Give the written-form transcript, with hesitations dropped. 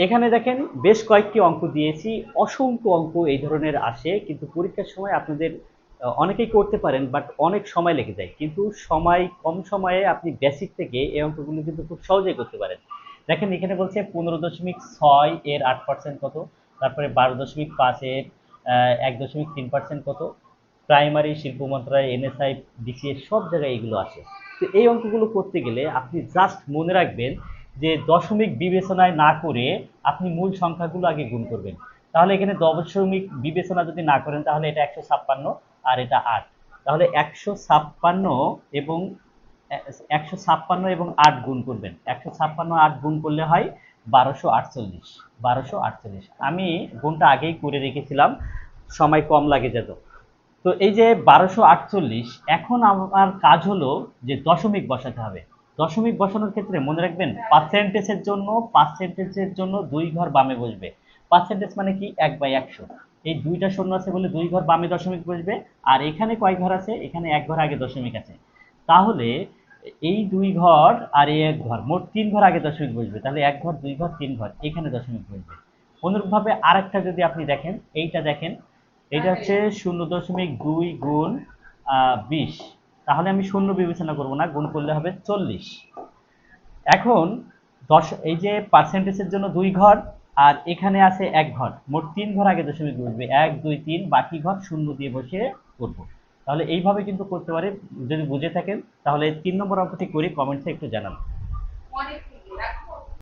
এখানে দেখেন বেশ কয়েকটি অঙ্ক দিয়েছি, অসংখ্য অঙ্ক এই ধরনের আসে, কিন্তু পরীক্ষার সময় আপনাদের অনেকেই করতে পারেন, বাট অনেক সময় লেগে যায়। কিন্তু কম সময়ে আপনি বেসিক থেকে এই অঙ্কগুলো কিন্তু খুব সহজেই করতে পারেন। দেখেন এখানে বলছে 15.6 এর 8% কত, তারপরে 12.5 এর 1.3% কত, প্রাইমারি শিল্প মন্ত্রণালয়, এনএসআই, ডিসিএস সব জায়গায় এগুলো আসে। তো এই অঙ্কগুলো করতে গেলে আপনি জাস্ট মনে রাখবেন যে দশমিক বিবেচনায় না করে আপনি মূল সংখ্যাগুলো আগে গুণ করবেন। তাহলে এখানে দশমিক বিবেচনা যদি না করেন তাহলে এটা 156 আর এটা 8। তাহলে 156 এবং 8 গুণ করবেন। 8 গুণ করলে হয় 1248। 1248 আমি গুণটা আগেই করে রেখেছিলাম, সময় কম লাগে যেত। তো এই যে 1248, এখন আমার কাজ হলো যে দশমিক বসাতে হবে। দশমিক বসানোর ক্ষেত্রে মনে রাখবেন পার্সেন্টেজের জন্য 2 ঘর বামে বসবে। পার্সেন্টেজ মানে কি 1/100। এই দুইটা শূন্য আছে বলে 2 ঘর বামে দশমিক বসবে। আর এখানে কয় ঘর আছে? এখানে 1 ঘর আগে দশমিক আছে। তাহলে এই 2 ঘর আর এই 1 ঘর, মোট 3 ঘর আগে দশমিক বসবে। তাহলে 1 ঘর, 2 ঘর, 3 ঘর এখানে দশমিক বসবে। অনুরূপভাবে আরেকটা যদি আপনি দেখেন, এইটা দেখেন, এটা হচ্ছে 0.2 গুণ 20। তাহলে আমি শূন্য বিবেচনা করব না, গুণ করলে হবে 40। এখন এই যে পার্সেন্টেজের জন্য 2 ঘর আর এখানে আছে 1 ঘর, মোট 3 ঘর আগে দশমিক বসবে। 1 2 3, বাকি ঘর শূন্য দিয়ে বসে করব। তাহলে এইভাবে কিন্তু করতে পারে। যদি বুঝে থাকেন তাহলে 3 নম্বর অঙ্কটি করে কমেন্টসে একটু জানান।